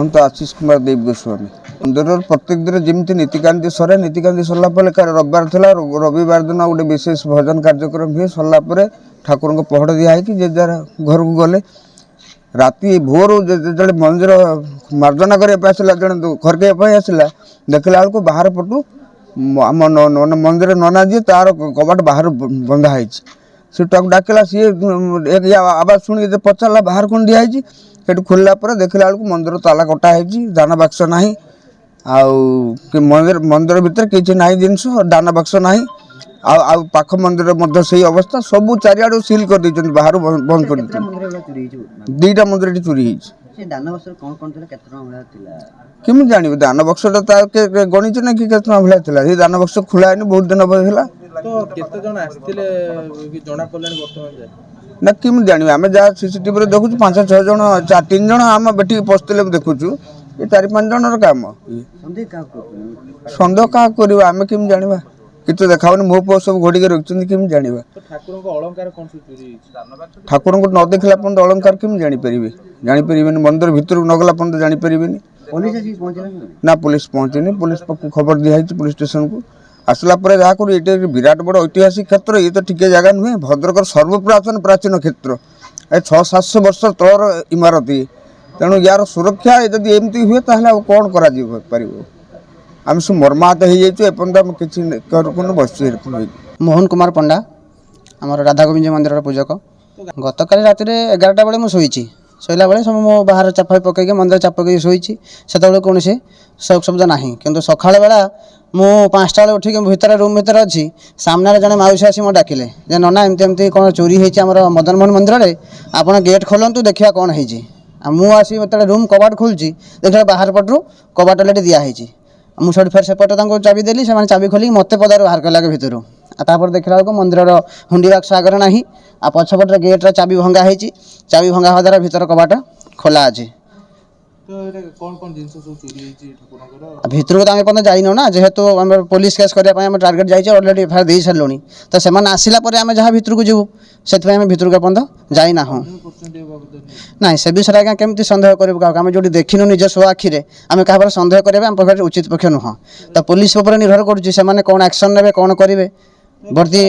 महंत आशीष कुमार देव गोस्वामी मंदिर प्रत्येक दिन जमी नीतिकांति सरे नीतिकांति सरला रविवार था रविवार दिन गोटे विशेष भजन कार्यक्रम हुए सरला ठाकुर को पहड़ दिखाई कि जे जार घर को गले राति भोर जो मंदिर मार्जना करने आसला जड़े घर के आसला देखला बेलू बाहर पटू आम मंदिर नना जी तार कबाट बाहर बंधा है सी डाकला सी एक आवाज शुणी पचारा बाहर कौन दिखाई से खोलला देखला बेलू मंदिर ताला कटा है दाना बाक्स ना मंदिर मंदिर भितर किसी ना जिनस दाना बाक्स ना पाख मंदिर से अवस्था सब चारिआडू सिल कर दी बाहर बंद कर दीटा मंदिर चोरी कमी जान दान बक्सटा गणित ना कि भाई दान बक्स खोला बहुत दिन ना कमी जान आम जहाँ सीसीटीवी देखु 5-6 जन 3 जन आम बेटी पशुले देखुचु ये 4-5 जन काम सन्देह क्या कर आम कमी जाना कि देखा मो पुओ सब घोड़ी रखी कमी जाना ठाकुर को न देखला पर्यटन अलंकार कमी जापर मंदिर भितर नगला पर्यटन जापर ना पुलिस पहुंचनी पुलिस खबर दिखाई पुलिस स्टेशन को आसला जहाँ कर ये विराट बड़ ऐतिहासिक क्षेत्र ये तो टिके जगह नुहे भद्रक सर्वपुरातन प्राचीन क्षेत्र 600-700 वर्ष तलर इमारत ये तेणु यार सुरक्षा यदि एमती हुए तो कौन कर आम सब मर्माहत हो किसी बस मोहन कुमार पंडा आमर राधा गोविंद मंदिर पूजक गत काली रात 11टा बेले मुझे शोला बेले सब मो बाहर चापा पकईक मंदिर चाप पकई शोची से कौन शोक शब्द ना कि सका बेला मु 5टा बेले उठिक भितर रूम भितर अच्छी सामने जड़े माउसी आसी मो डाकिले जे नना एमती एमती कौन चोरी होती मदन मोहन मंदिर में आप गेट खोलतु देखा कौन मुझे रूम कबाट खोलुची देखा बाहर पटू कबाट दिखाई मुझे फेर सेपटे चाबी देली से चाबी खोलिक मत पदार बाहर कला भितर तापर देखला बेलू मंदिर हुंडी बाक्स आगर ना आ पछपटे गेट्रे चाबी भंगा हो चाबी भंगा हवा द्वारा भितर कबाट खोला अच्छे भितर को आम पर्यटन जाइन ना जेहेतु आम पुलिस केस करने टार्गेट जाइए अलरेडी एफआईआर दे सारूँ तो से आसला जहाँ भितर को जीवु से भितर को पर्यटन जाइना ना से विषय आज्ञा केमती सन्देह करूँ आम जो देखिनु निज स्व आखिरे आम क्या सन्देह करेंगे उचित पक्ष नुह तो पुलिस उपर निर्भर करुँचे कौन एक्शन ने कौन करेंगे भर्ती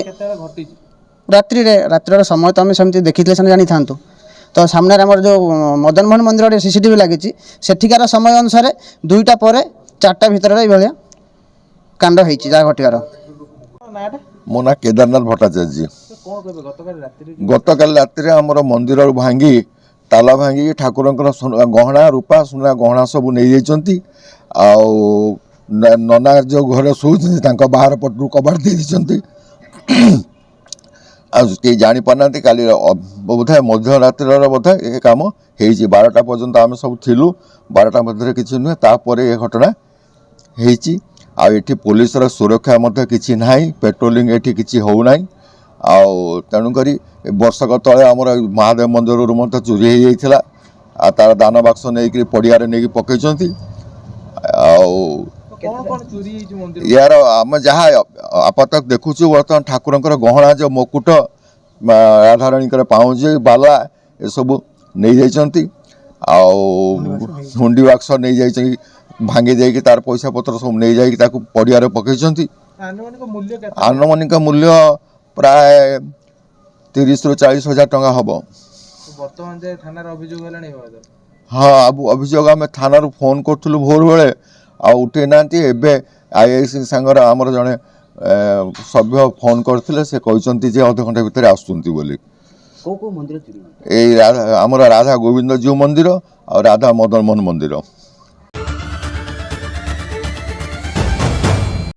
रात्रि समय तो आम सेमती देखी जानी था तो सामने आमर जो मदन मोहन मंदिर सीसीटीवी लगी सेठिकार समय अनुसार 2टा पर 4टा भितर ये कांड हो घटार मो ना केदारनाथ भट्टाचार्य गत काली राति आमर मंदिर भांगी ताला भांगी ठाकुर गहना रूपा सुना गहना सब नहीं जाइए नना जो घर शोचे बाहर पटू कबाट दे कई जापारना काली बोधा मध्यरात्र बोधा ये कम हो 12टा पर्यंत आम सब थिलु 12टा मध्य किसी नुहे तापर ये घटना होती पुलिस सुरक्षा किसी ना पेट्रोलिंग ये किसी होना तेणुक वर्षक तले आम महादेव मंदिर चोरी हो जाता तार दान बाक्स नहीं पड़िया नहीं पकई यार आम जहाँ आपातक देखु बर्तमान ठाकुर गहना जो मुकुट राधाराणी पाउज बाला ये सब नहीं जाइए हुंडी बाक्स नहीं जाइए भांगी दे तार पैसा पत्र सब नहीं जा पड़िया पकई आनुमानिक मूल्य प्राय 30 ରୁ 40 हजार टंका हम हाँ अभियोग आम थाना फोन करूँ भोर बेले उठे ना आईआईसी सांगर आमर जड़े सभ्य फोन करते से कहते अध घंटा भितर आसुँच आमर राधा गोविंद जीव मंदिर और राधा मदन मोहन मंदिर।